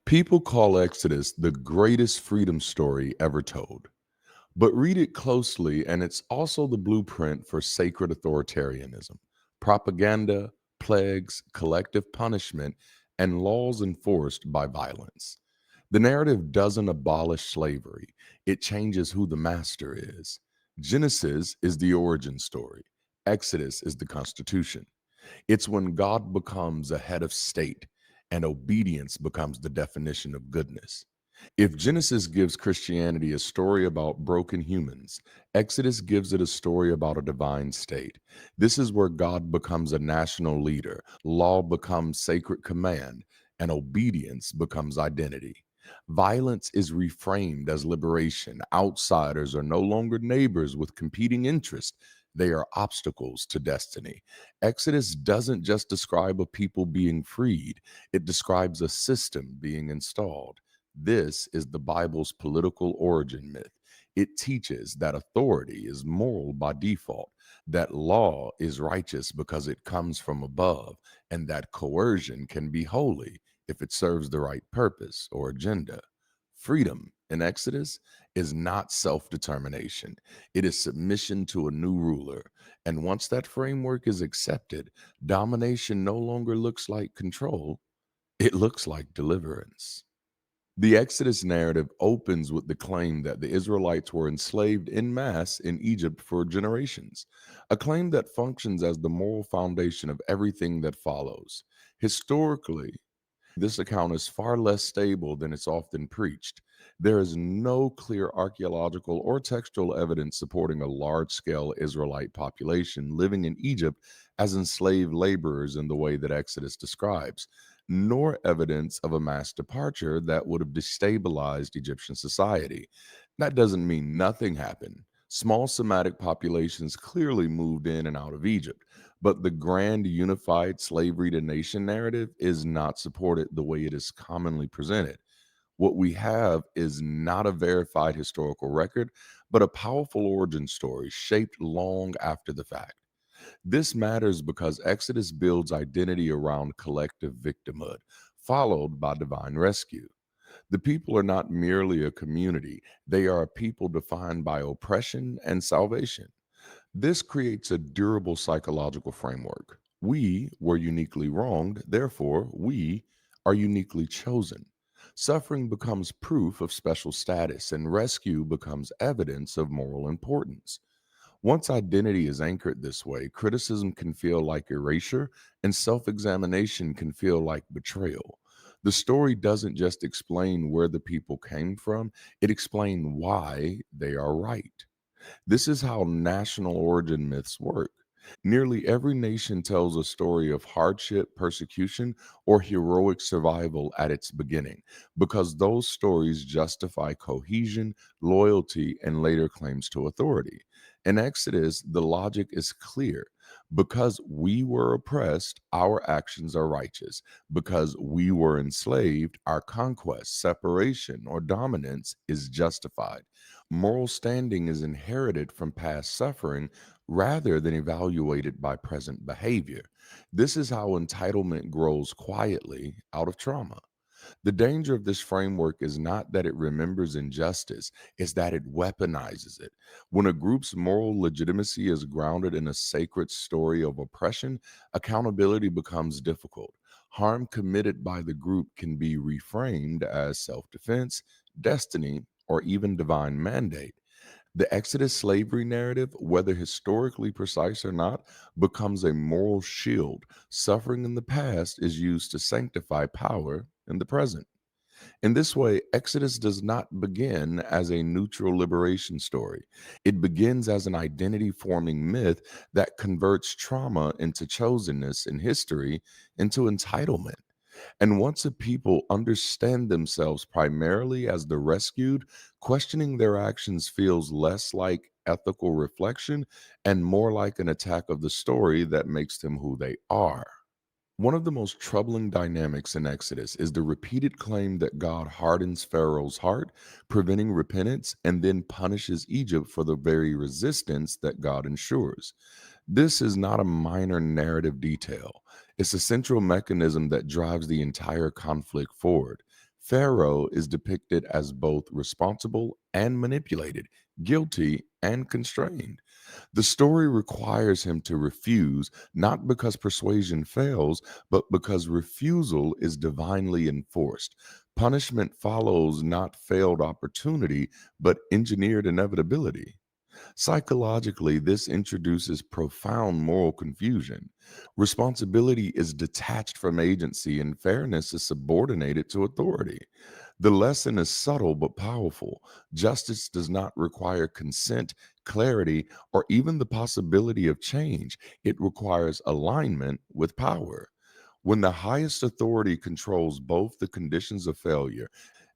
People call Exodus the greatest freedom story ever told. But read it closely, and it's also the blueprint for sacred authoritarianism, propaganda, plagues, collective punishment, and laws enforced by violence. The narrative doesn't abolish slavery, it changes who the master is. Genesis is the origin story, Exodus is the constitution. It's when God becomes a head of state and obedience becomes the definition of goodness. If Genesis gives Christianity a story about broken humans, Exodus gives it a story about a divine state. This is where God becomes a national leader, law becomes sacred command, and obedience becomes identity. Violence is reframed as liberation. Outsiders are no longer neighbors with competing interests. They are obstacles to destiny. Exodus doesn't just describe a people being freed, it describes a system being installed. This is the Bible's political origin myth. It teaches that authority is moral by default, that law is righteous because it comes from above, and that coercion can be holy if it serves the right purpose or agenda. Freedom in Exodus is not self determination, it is submission to a new ruler. And once that framework is accepted, domination no longer looks like control, it looks like deliverance. The Exodus narrative opens with the claim that the Israelites were enslaved en masse in Egypt for generations, a claim that functions as the moral foundation of everything that follows. Historically, this account is far less stable than it's often preached. There is no clear archaeological or textual evidence supporting a large scale Israelite population living in Egypt as enslaved laborers in the way that Exodus describes, nor evidence of a mass departure that would have destabilized Egyptian society. That doesn't mean nothing happened. Small Semitic populations clearly moved in and out of Egypt, but the grand unified slavery to nation narrative is not supported the way it is commonly presented. What we have is not a verified historical record, but a powerful origin story shaped long after the fact. This matters because Exodus builds identity around collective victimhood, followed by divine rescue. The people are not merely a community, they are a people defined by oppression and salvation. This creates a durable psychological framework. We were uniquely wronged, therefore, we are uniquely chosen. Suffering becomes proof of special status, and rescue becomes evidence of moral importance. Once identity is anchored this way, criticism can feel like erasure, and self examination can feel like betrayal. The story doesn't just explain where the people came from, it explains why they are right. This is how national origin myths work. Nearly every nation tells a story of hardship, persecution, or heroic survival at its beginning, because those stories justify cohesion, loyalty, and later claims to authority. In Exodus, the logic is clear. Because we were oppressed, our actions are righteous. Because we were enslaved, our conquest, separation, or dominance is justified. Moral standing is inherited from past suffering rather than evaluated by present behavior. This is how entitlement grows quietly out of trauma. The danger of this framework is not that it remembers injustice, it's that it weaponizes it. When a group's moral legitimacy is grounded in a sacred story of oppression, accountability becomes difficult. Harm committed by the group can be reframed as self defense, destiny, or even divine mandate. The Exodus slavery narrative, whether historically precise or not, becomes a moral shield. Suffering in the past is used to sanctify power in the present. In this way, Exodus does not begin as a neutral liberation story. It begins as an identity forming myth that converts trauma into chosenness and history into entitlement. And once a people understand themselves primarily as the rescued, questioning their actions feels less like ethical reflection and more like an attack of the story that makes them who they are. One of the most troubling dynamics in Exodus is the repeated claim that God hardens Pharaoh's heart, preventing repentance, and then punishes Egypt for the very resistance that God ensures. This is not a minor narrative detail, it's a central mechanism that drives the entire conflict forward. Pharaoh is depicted as both responsible and manipulated, guilty and constrained. The story requires him to refuse, not because persuasion fails, but because refusal is divinely enforced. Punishment follows not failed opportunity, but engineered inevitability. Psychologically, this introduces profound moral confusion. Responsibility is detached from agency, and fairness is subordinated to authority. The lesson is subtle but powerful. Justice does not require consent, clarity, or even the possibility of change. It requires alignment with power. When the highest authority controls both the conditions of failure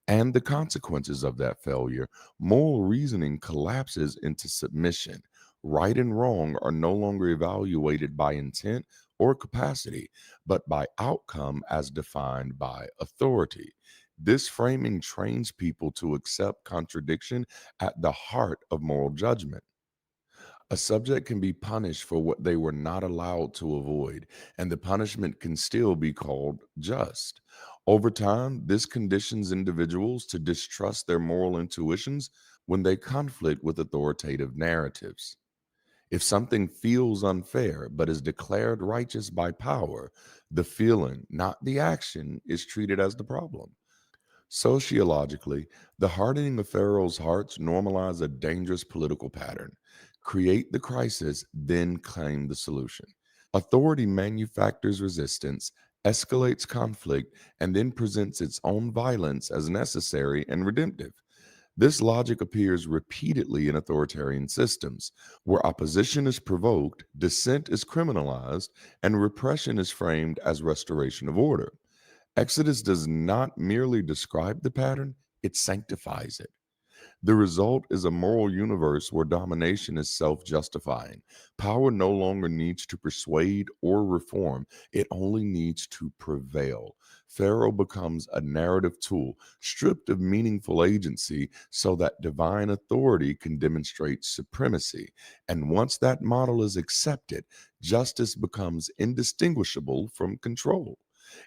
and the consequences of that failure, moral reasoning collapses into submission. Right and wrong are no longer evaluated by intent or capacity, but by outcome as defined by authority. This framing trains people to accept contradiction at the heart of moral judgment. A subject can be punished for what they were not allowed to avoid, and the punishment can still be called just. Over time, this conditions individuals to distrust their moral intuitions when they conflict with authoritative narratives. If something feels unfair but is declared righteous by power, the feeling, not the action, is treated as the problem. Sociologically, the hardening of Pharaoh's hearts normalize a dangerous political pattern. Create the crisis, then claim the solution. Authority manufactures resistance, escalates conflict, and then presents its own violence as necessary and redemptive. This logic appears repeatedly in authoritarian systems, where opposition is provoked, dissent is criminalized, and repression is framed as restoration of order. Exodus does not merely describe the pattern, it sanctifies it. The result is a moral universe where domination is self justifying. Power no longer needs to persuade or reform, it only needs to prevail. Pharaoh becomes a narrative tool, stripped of meaningful agency, so that divine authority can demonstrate supremacy. And once that model is accepted, justice becomes indistinguishable from control.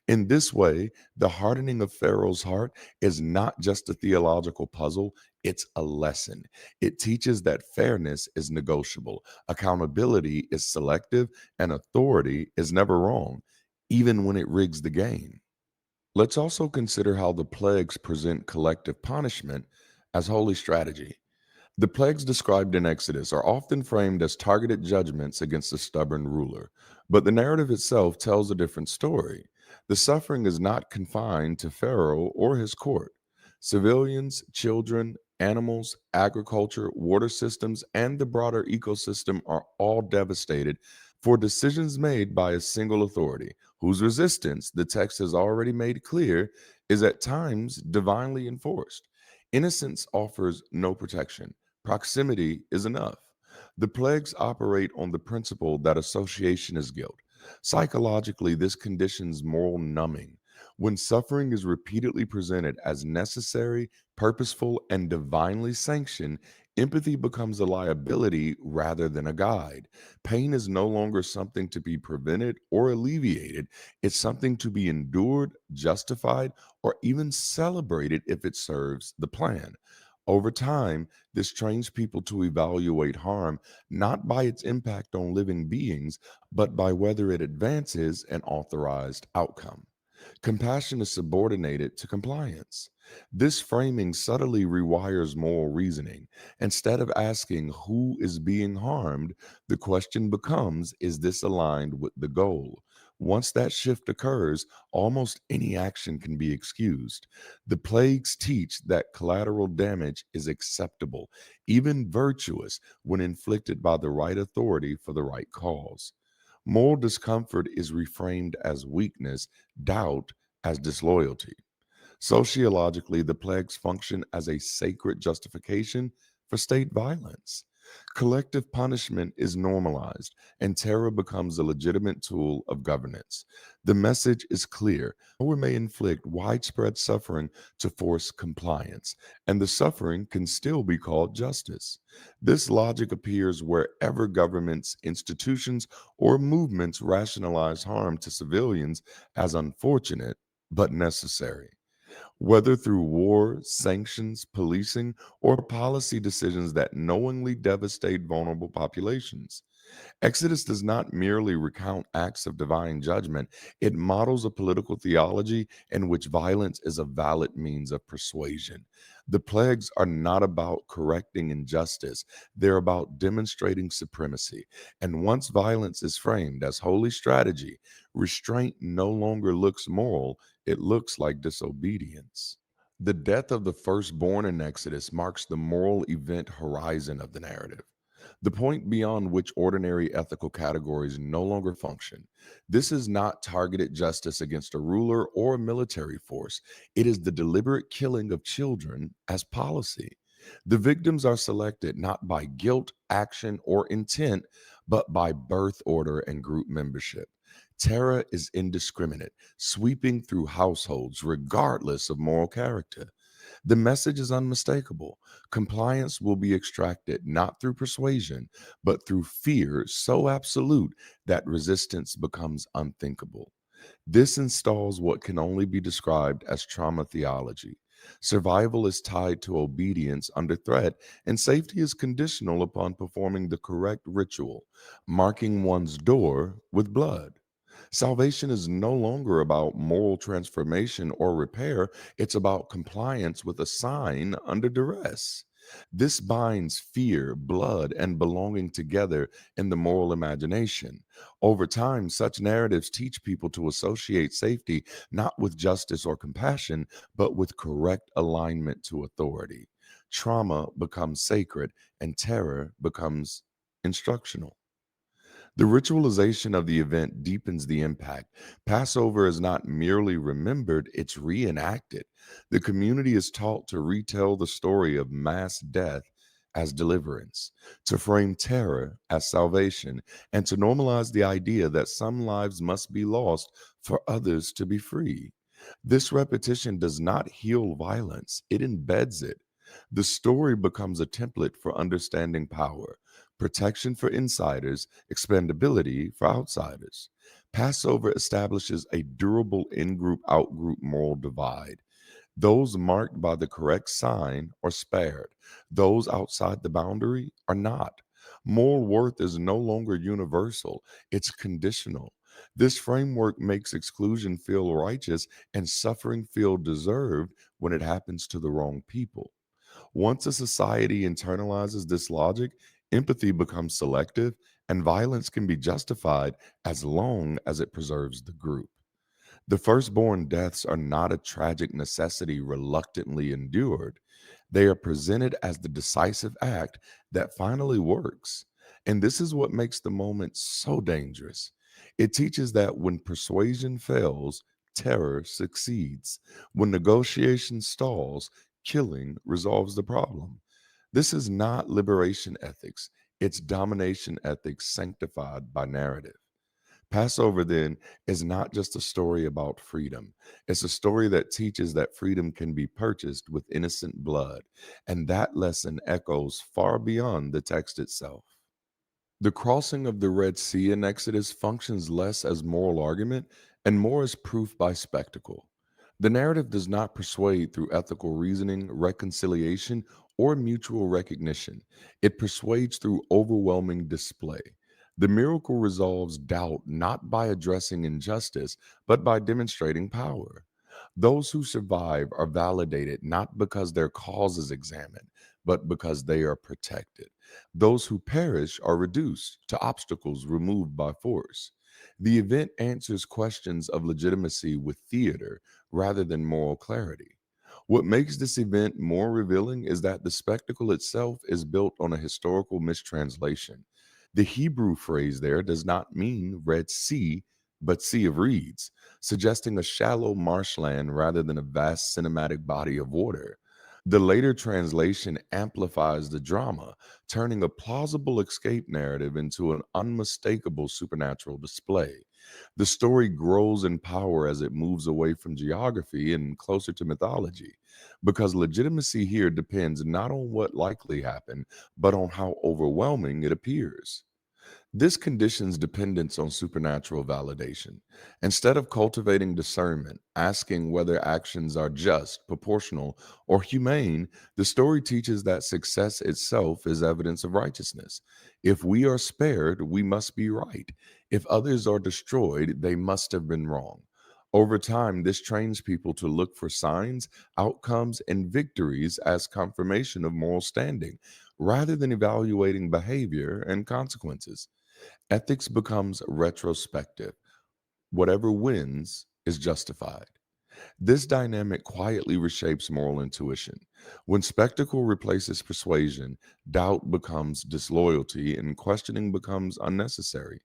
In this way, the hardening of Pharaoh's heart is not just a theological puzzle, it's a lesson. It teaches that fairness is negotiable, accountability is selective, and authority is never wrong, even when it rigs the game. Let's also consider how the plagues present collective punishment as holy strategy. The plagues described in Exodus are often framed as targeted judgments against a stubborn ruler, but the narrative itself tells a different story. The suffering is not confined to Pharaoh or his court. Civilians, children, animals, agriculture, water systems, and the broader ecosystem are all devastated for decisions made by a single authority, whose resistance, the text has already made clear, is at times divinely enforced. Innocence offers no protection. Proximity is enough. The plagues operate on the principle that association is guilt. Psychologically, this conditions moral numbing. When suffering is repeatedly presented as necessary, purposeful, and divinely sanctioned, empathy becomes a liability rather than a guide. Pain is no longer something to be prevented or alleviated, it's something to be endured, justified, or even celebrated if it serves the plan. Over time, this trains people to evaluate harm not by its impact on living beings, but by whether it advances an authorized outcome. Compassion is subordinated to compliance. This framing subtly rewires moral reasoning. Instead of asking who is being harmed, the question becomes, is this aligned with the goal? Once that shift occurs, almost any action can be excused. The plagues teach that collateral damage is acceptable, even virtuous, when inflicted by the right authority for the right cause. Moral discomfort is reframed as weakness, doubt as disloyalty. Sociologically, the plagues function as a sacred justification for state violence. Collective punishment is normalized, and terror becomes a legitimate tool of governance. The message is clear: power may inflict widespread suffering to force compliance, and the suffering can still be called justice. This logic appears wherever governments, institutions, or movements rationalize harm to civilians as unfortunate but necessary. whether through war, sanctions, policing, or policy decisions that knowingly devastate vulnerable populations. Exodus does not merely recount acts of divine judgment, it models a political theology in which violence is a valid means of persuasion. The plagues are not about correcting injustice, they're about demonstrating supremacy. And once violence is framed as holy strategy, restraint no longer looks moral, it looks like disobedience. The death of the firstborn in Exodus marks the moral event horizon of the narrative, the point beyond which ordinary ethical categories no longer function. This is not targeted justice against a ruler or a military force, it is the deliberate killing of children as policy. The victims are selected not by guilt, action, or intent, but by birth order and group membership. Terror is indiscriminate, sweeping through households regardless of moral character. The message is unmistakable. Compliance will be extracted not through persuasion, but through fear so absolute that resistance becomes unthinkable. This installs what can only be described as trauma theology. Survival is tied to obedience under threat, and safety is conditional upon performing the correct ritual, marking one's door with blood. Salvation is no longer about moral transformation or repair, it's about compliance with a sign under duress. This binds fear, blood, and belonging together in the moral imagination. Over time, such narratives teach people to associate safety not with justice or compassion, but with correct alignment to authority. Trauma becomes sacred, and terror becomes instructional. The ritualization of the event deepens the impact. Passover is not merely remembered, it's reenacted. The community is taught to retell the story of mass death as deliverance, to frame terror as salvation, and to normalize the idea that some lives must be lost for others to be free. This repetition does not heal violence, it embeds it. The story becomes a template for understanding power, protection for insiders, expendability for outsiders. Passover establishes a durable in group out group moral divide. Those marked by the correct sign are spared, those outside the boundary are not. Moral worth is no longer universal, it's conditional. This framework makes exclusion feel righteous and suffering feel deserved when it happens to the wrong people. Once a society internalizes this logic, empathy becomes selective and violence can be justified as long as it preserves the group. The firstborn deaths are not a tragic necessity reluctantly endured. They are presented as the decisive act that finally works. And this is what makes the moment so dangerous. It teaches that when persuasion fails, terror succeeds. When negotiation stalls, killing resolves the problem. This is not liberation ethics, it's domination ethics sanctified by narrative. Passover, then, is not just a story about freedom. It's a story that teaches that freedom can be purchased with innocent blood. And that lesson echoes far beyond the text itself. The crossing of the Red Sea in Exodus functions less as moral argument and more as proof by spectacle. The narrative does not persuade through ethical reasoning, reconciliation, or mutual recognition. It persuades through overwhelming display. The miracle resolves doubt not by addressing injustice, but by demonstrating power. Those who survive are validated not because their cause is examined, but because they are protected. Those who perish are reduced to obstacles removed by force. The event answers questions of legitimacy with theater rather than moral clarity. What makes this event more revealing is that the spectacle itself is built on a historical mistranslation. The Hebrew phrase there does not mean Red Sea, but Sea of Reeds, suggesting a shallow marshland rather than a vast cinematic body of water. The later translation amplifies the drama, turning a plausible escape narrative into an unmistakable supernatural display. The story grows in power as it moves away from geography and closer to mythology, because legitimacy here depends not on what likely happened, but on how overwhelming it appears. This conditions dependence on supernatural validation. Instead of cultivating discernment, asking whether actions are just, proportional, or humane, the story teaches that success itself is evidence of righteousness. If we are spared, we must be right. If others are destroyed, they must have been wrong. Over time, this trains people to look for signs, outcomes, and victories as confirmation of moral standing, rather than evaluating behavior and consequences. Ethics becomes retrospective. Whatever wins is justified. This dynamic quietly reshapes moral intuition. When spectacle replaces persuasion, doubt becomes disloyalty and questioning becomes unnecessary.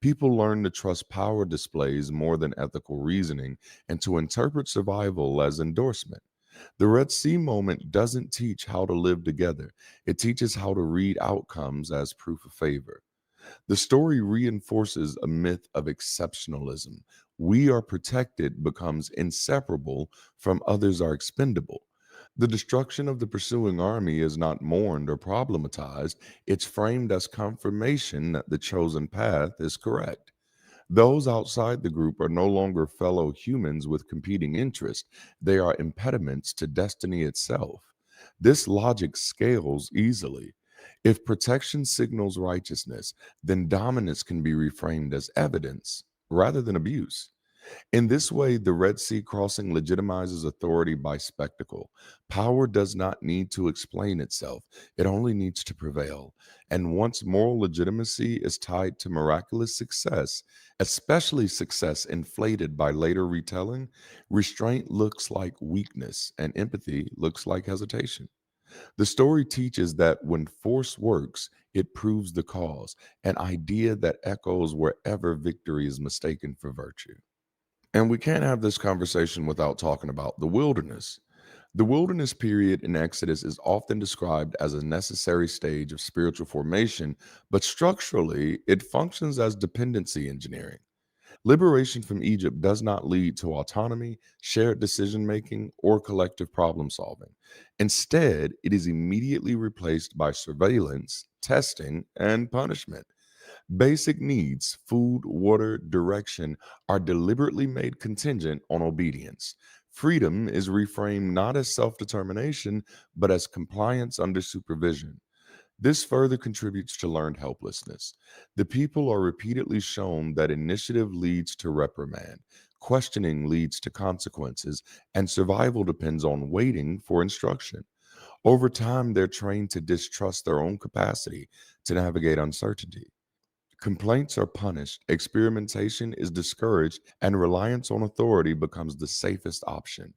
People learn to trust power displays more than ethical reasoning and to interpret survival as endorsement. The Red Sea moment doesn't teach how to live together, it teaches how to read outcomes as proof of favor. The story reinforces a myth of exceptionalism. We are protected becomes inseparable from others are expendable. The destruction of the pursuing army is not mourned or problematized, it's framed as confirmation that the chosen path is correct. Those outside the group are no longer fellow humans with competing interests, they are impediments to destiny itself. This logic scales easily. If protection signals righteousness, then dominance can be reframed as evidence rather than abuse. In this way, the Red Sea crossing legitimizes authority by spectacle. Power does not need to explain itself, it only needs to prevail. And once moral legitimacy is tied to miraculous success, especially success inflated by later retelling, restraint looks like weakness and empathy looks like hesitation. The story teaches that when force works, it proves the cause, an idea that echoes wherever victory is mistaken for virtue. And we can't have this conversation without talking about the wilderness. The wilderness period in Exodus is often described as a necessary stage of spiritual formation, but structurally, it functions as dependency engineering. Liberation from Egypt does not lead to autonomy, shared decision making, or collective problem solving. Instead, it is immediately replaced by surveillance, testing, and punishment. Basic needs, food, water, direction, are deliberately made contingent on obedience. Freedom is reframed not as self determination, but as compliance under supervision. This further contributes to learned helplessness. The people are repeatedly shown that initiative leads to reprimand, questioning leads to consequences, and survival depends on waiting for instruction. Over time, they're trained to distrust their own capacity to navigate uncertainty. Complaints are punished, experimentation is discouraged, and reliance on authority becomes the safest option.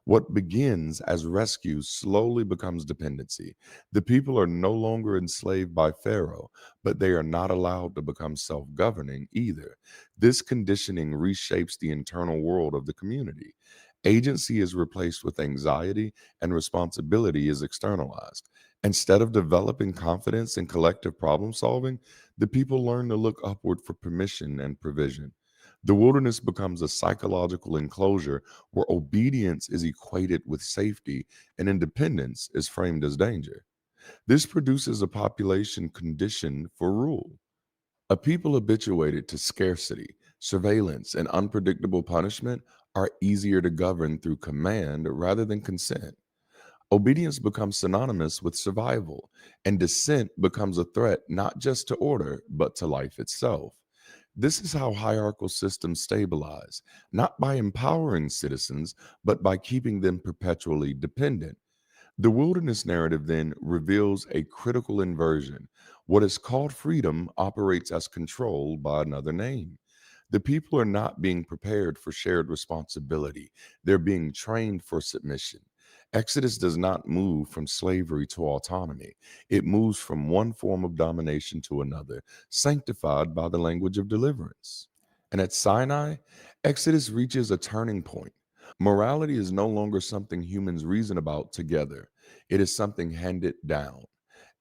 What begins as rescue slowly becomes dependency. The people are no longer enslaved by Pharaoh, but they are not allowed to become self governing either. This conditioning reshapes the internal world of the community. Agency is replaced with anxiety, and responsibility is externalized. Instead of developing confidence in collective problem solving, the people learn to look upward for permission and provision. The wilderness becomes a psychological enclosure where obedience is equated with safety and independence is framed as danger. This produces a population conditioned for rule. A people habituated to scarcity, surveillance, and unpredictable punishment are easier to govern through command rather than consent. Obedience becomes synonymous with survival, and dissent becomes a threat not just to order, but to life itself. This is how hierarchical systems stabilize, not by empowering citizens, but by keeping them perpetually dependent. The wilderness narrative then reveals a critical inversion. What is called freedom operates as control by another name. The people are not being prepared for shared responsibility, they're being trained for submission. Exodus does not move from slavery to autonomy, it moves from one form of domination to another, sanctified by the language of deliverance. And at Sinai, Exodus reaches a turning point. Morality is no longer something humans reason about together, it is something handed down.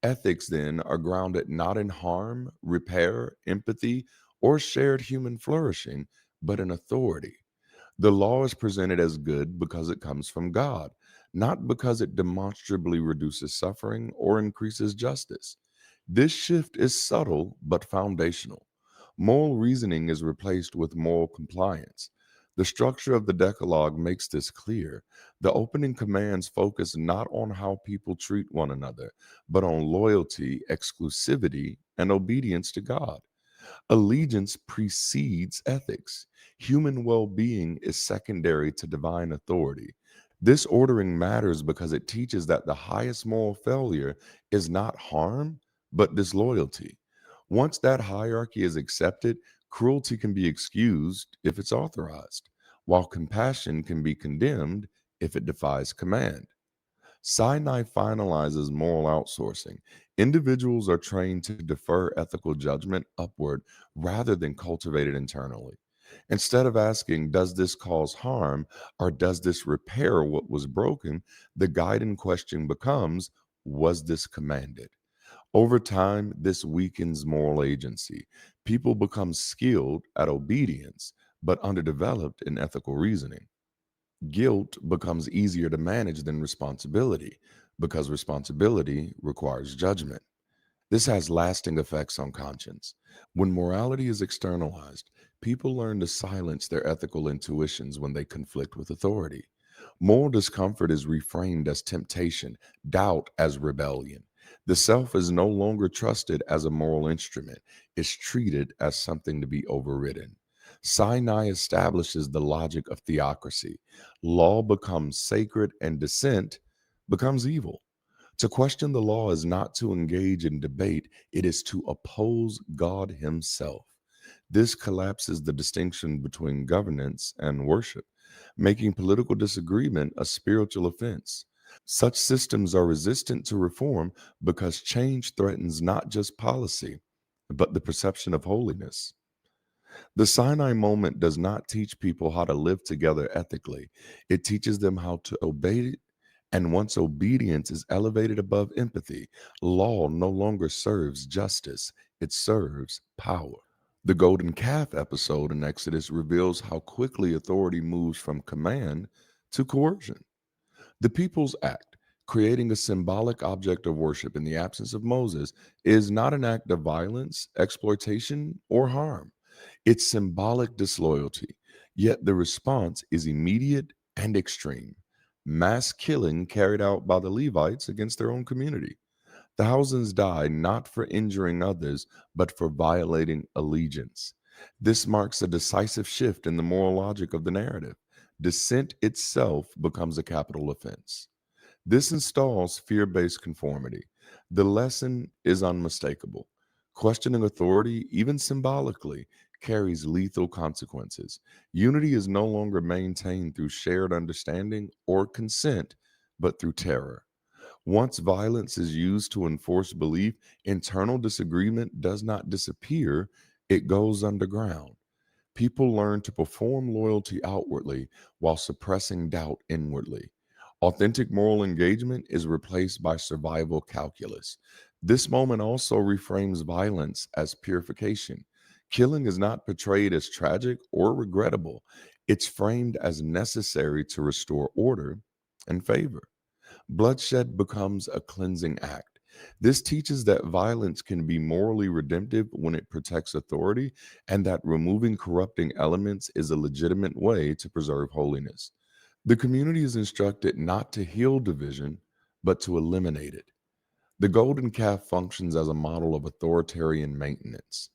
Ethics, then, are grounded not in harm, repair, empathy, or shared human flourishing, but in authority. The law is presented as good because it comes from God, not because it demonstrably reduces suffering or increases justice. This shift is subtle but foundational. Moral reasoning is replaced with moral compliance. The structure of the Decalogue makes this clear. The opening commands focus not on how people treat one another, but on loyalty, exclusivity, and obedience to God. Allegiance precedes ethics. Human well being is secondary to divine authority. This ordering matters because it teaches that the highest moral failure is not harm, but disloyalty. Once that hierarchy is accepted, cruelty can be excused if it's authorized, while compassion can be condemned if it defies command. Sinai finalizes moral outsourcing. Individuals are trained to defer ethical judgment upward rather than cultivate it internally. Instead of asking, does this cause harm or does this repair what was broken, the guiding question becomes, was this commanded? Over time, this weakens moral agency. People become skilled at obedience, but underdeveloped in ethical reasoning. Guilt becomes easier to manage than responsibility because responsibility requires judgment. This has lasting effects on conscience. When morality is externalized, people learn to silence their ethical intuitions when they conflict with authority. Moral discomfort is reframed as temptation, doubt as rebellion. The self is no longer trusted as a moral instrument, it's treated as something to be overridden. Sinai establishes the logic of theocracy. Law becomes sacred and dissent becomes evil. To question the law is not to engage in debate, it is to oppose God Himself. This collapses the distinction between governance and worship, making political disagreement a spiritual offense. Such systems are resistant to reform because change threatens not just policy, but the perception of holiness. The Sinai moment does not teach people how to live together ethically, it teaches them how to obey. And once obedience is elevated above empathy, law no longer serves justice, it serves power. The golden calf episode in Exodus reveals how quickly authority moves from command to coercion. The people's act, creating a symbolic object of worship in the absence of Moses, is not an act of violence, exploitation, or harm. It's symbolic disloyalty, yet the response is immediate and extreme. Mass killing carried out by the Levites against their own community. Thousands died not for injuring others, but for violating allegiance. This marks a decisive shift in the moral logic of the narrative. Dissent itself becomes a capital offense. This installs fear based conformity. The lesson is unmistakable. Questioning authority, even symbolically, carries lethal consequences. Unity is no longer maintained through shared understanding or consent, but through terror. Once violence is used to enforce belief, internal disagreement does not disappear, it goes underground. People learn to perform loyalty outwardly while suppressing doubt inwardly. Authentic moral engagement is replaced by survival calculus. This moment also reframes violence as purification. Killing is not portrayed as tragic or regrettable, it's framed as necessary to restore order and favor. Bloodshed becomes a cleansing act. This teaches that violence can be morally redemptive when it protects authority, and that removing corrupting elements is a legitimate way to preserve holiness. The community is instructed not to heal division, but to eliminate it. The golden calf functions as a model of authoritarian maintenance.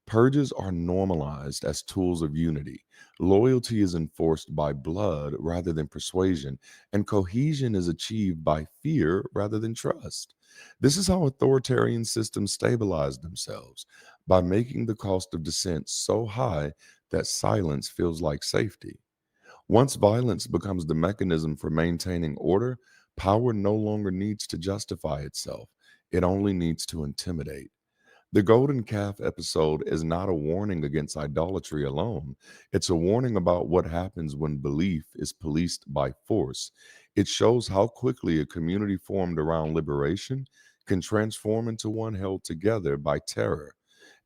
Purges are normalized as tools of unity. Loyalty is enforced by blood rather than persuasion, and cohesion is achieved by fear rather than trust. This is how authoritarian systems stabilize themselves by making the cost of dissent so high that silence feels like safety. Once violence becomes the mechanism for maintaining order, power no longer needs to justify itself, it only needs to intimidate. The golden calf episode is not a warning against idolatry alone. It's a warning about what happens when belief is policed by force. It shows how quickly a community formed around liberation can transform into one held together by terror.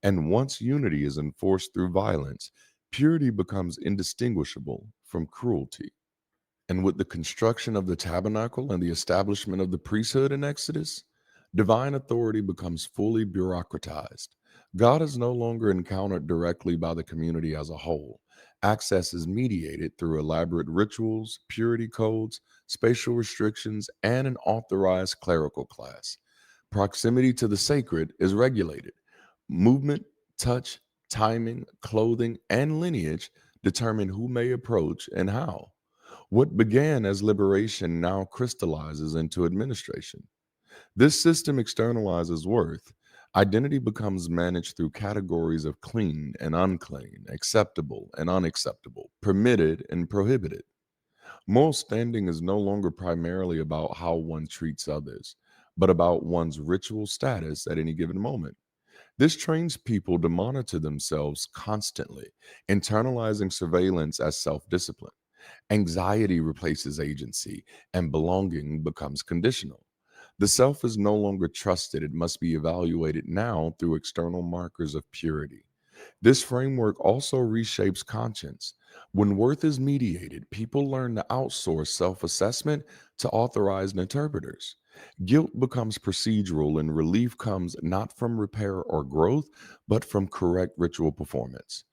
And once unity is enforced through violence, purity becomes indistinguishable from cruelty. And with the construction of the tabernacle and the establishment of the priesthood in Exodus, Divine authority becomes fully bureaucratized. God is no longer encountered directly by the community as a whole. Access is mediated through elaborate rituals, purity codes, spatial restrictions, and an authorized clerical class. Proximity to the sacred is regulated. Movement, touch, timing, clothing, and lineage determine who may approach and how. What began as liberation now crystallizes into administration. This system externalizes worth. Identity becomes managed through categories of clean and unclean, acceptable and unacceptable, permitted and prohibited. Moral standing is no longer primarily about how one treats others, but about one's ritual status at any given moment. This trains people to monitor themselves constantly, internalizing surveillance as self discipline. Anxiety replaces agency, and belonging becomes conditional. The self is no longer trusted, it must be evaluated now through external markers of purity. This framework also reshapes conscience. When worth is mediated, people learn to outsource self assessment to authorized interpreters. Guilt becomes procedural, and relief comes not from repair or growth, but from correct ritual performance.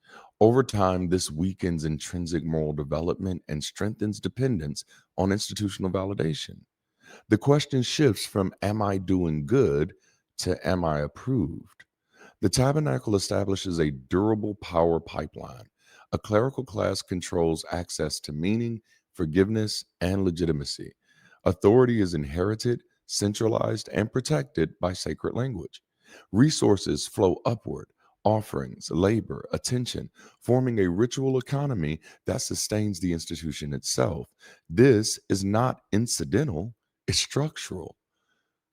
Over time, this weakens intrinsic moral development and strengthens dependence on institutional validation. The question shifts from am I doing good to am I approved? The tabernacle establishes a durable power pipeline. A clerical class controls access to meaning, forgiveness, and legitimacy. Authority is inherited, centralized, and protected by sacred language. Resources flow upward, offerings, labor, attention, forming a ritual economy that sustains the institution itself. This is not incidental, it's structural.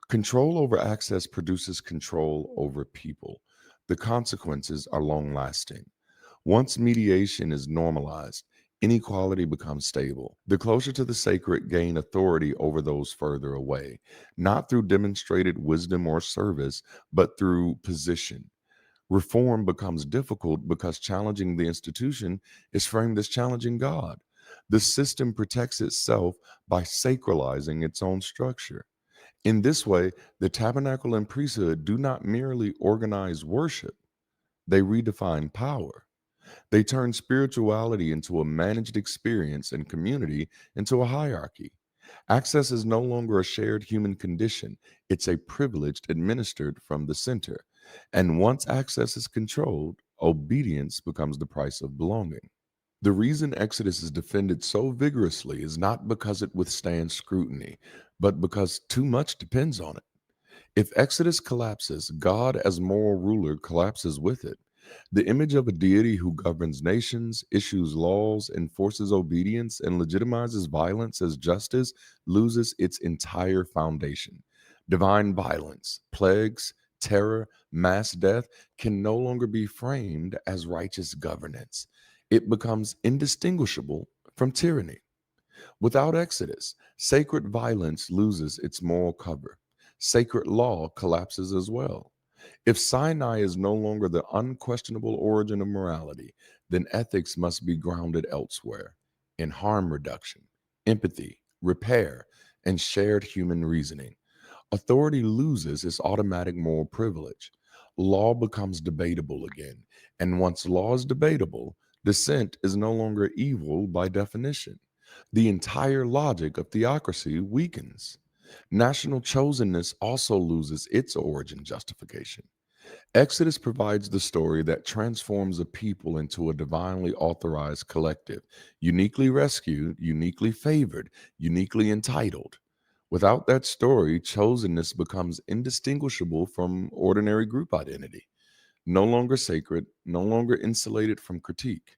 Control over access produces control over people. The consequences are long lasting. Once mediation is normalized, inequality becomes stable. The closer to the sacred gain authority over those further away, not through demonstrated wisdom or service, but through position. Reform becomes difficult because challenging the institution is framed as challenging God. The system protects itself by sacralizing its own structure. In this way, the tabernacle and priesthood do not merely organize worship, they redefine power. They turn spirituality into a managed experience and community into a hierarchy. Access is no longer a shared human condition, it's a privilege administered from the center. And once access is controlled, obedience becomes the price of belonging. The reason Exodus is defended so vigorously is not because it withstands scrutiny, but because too much depends on it. If Exodus collapses, God as moral ruler collapses with it. The image of a deity who governs nations, issues laws, enforces obedience, and legitimizes violence as justice loses its entire foundation. Divine violence, plagues, terror, mass death can no longer be framed as righteous governance. It becomes indistinguishable from tyranny. Without Exodus, sacred violence loses its moral cover. Sacred law collapses as well. If Sinai is no longer the unquestionable origin of morality, then ethics must be grounded elsewhere in harm reduction, empathy, repair, and shared human reasoning. Authority loses its automatic moral privilege. Law becomes debatable again. And once law is debatable, dissent is no longer evil by definition. The entire logic of theocracy weakens. National chosenness also loses its origin justification. Exodus provides the story that transforms a people into a divinely authorized collective, uniquely rescued, uniquely favored, uniquely entitled. Without that story, chosenness becomes indistinguishable from ordinary group identity, no longer sacred, no longer insulated from critique.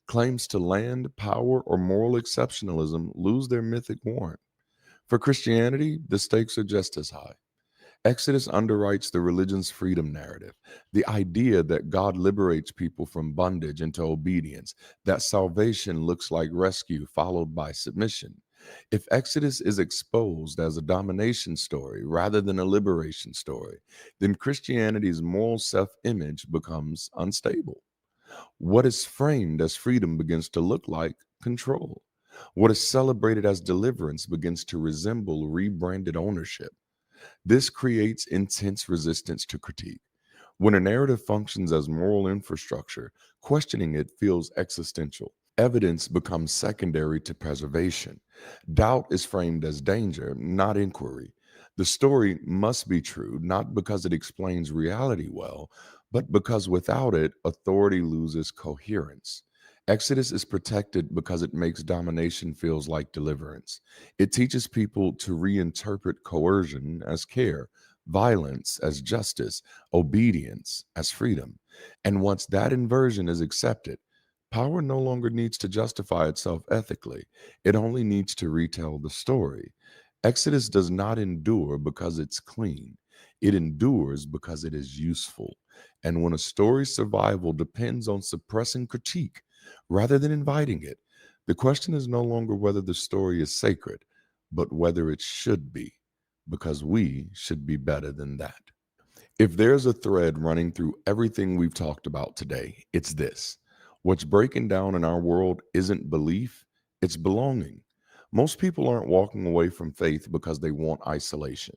Claims to land, power, or moral exceptionalism lose their mythic warrant. For Christianity, the stakes are just as high. Exodus underwrites the religion's freedom narrative, the idea that God liberates people from bondage into obedience, that salvation looks like rescue followed by submission. If Exodus is exposed as a domination story rather than a liberation story, then Christianity's moral self image becomes unstable. What is framed as freedom begins to look like control. What is celebrated as deliverance begins to resemble rebranded ownership. This creates intense resistance to critique. When a narrative functions as moral infrastructure, questioning it feels existential. Evidence becomes secondary to preservation. Doubt is framed as danger, not inquiry. The story must be true, not because it explains reality well, but because without it, authority loses coherence. Exodus is protected because it makes domination feels like deliverance. It teaches people to reinterpret coercion as care, violence as justice, obedience as freedom. And once that inversion is accepted, power no longer needs to justify itself ethically. It only needs to retell the story. Exodus does not endure because it's clean. It endures because it is useful. And when a story's survival depends on suppressing critique rather than inviting it, the question is no longer whether the story is sacred, but whether it should be, because we should be better than that. If there's a thread running through everything we've talked about today, it's this. What's breaking down in our world isn't belief, it's belonging. Most people aren't walking away from faith because they want isolation.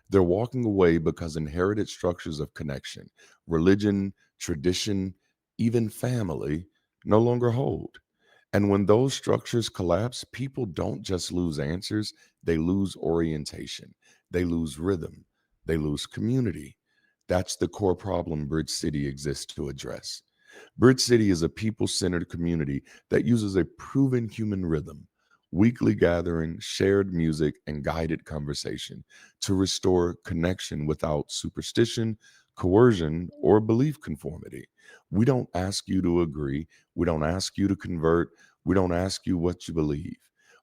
They're walking away because inherited structures of connection, religion, tradition, even family, no longer hold. And when those structures collapse, people don't just lose answers, they lose orientation, they lose rhythm, they lose community. That's the core problem Bridge City exists to address. Bridge City is a people centered community that uses a proven human rhythm, weekly gathering, shared music, and guided conversation to restore connection without superstition, coercion, or belief conformity. We don't ask you to agree, we don't ask you to convert, we don't ask you what you believe.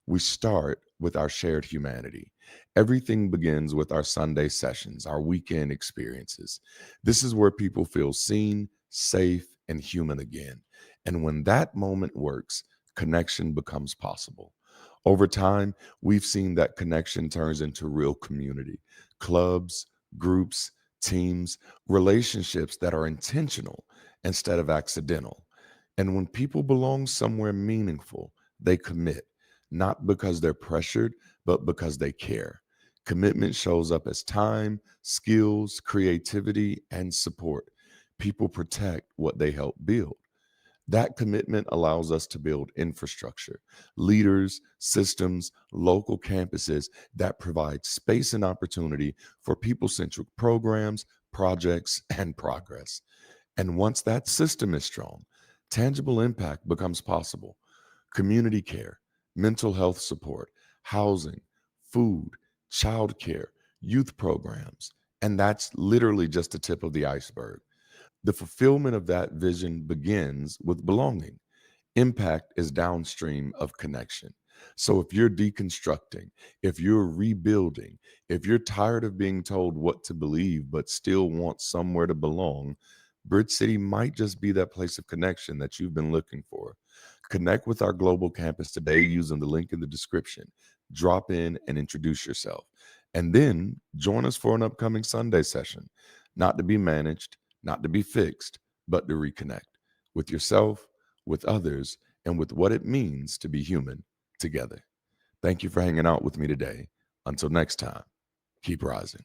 We start with our shared humanity. Everything begins with our Sunday sessions, our weekend experiences. This is where people feel seen, safe, and human again. And when that moment works, connection becomes possible. Over time, we've seen that connection turns into real community, clubs, groups, teams, relationships that are intentional instead of accidental. And when people belong somewhere meaningful, they commit, not because they're pressured, but because they care. Commitment shows up as time, skills, creativity, and support. People protect what they help build. That commitment allows us to build infrastructure, leaders, systems, local campuses that provide space and opportunity for people centric programs, projects, and progress. And once that system is strong, tangible impact becomes possible. Community care, mental health support, housing, food, childcare, youth programs. And that's literally just the tip of the iceberg. The fulfillment of that vision begins with belonging. Impact is downstream of connection. So if you're deconstructing, if you're rebuilding, if you're tired of being told what to believe but still want somewhere to belong, Bridge City might just be that place of connection that you've been looking for. Connect with our global campus today using the link in the description. Drop in and introduce yourself. And then join us for an upcoming Sunday session, not to be managed, not to be fixed, but to reconnect with yourself, with others, and with what it means to be human together. Thank you for hanging out with me today. Until next time, keep rising.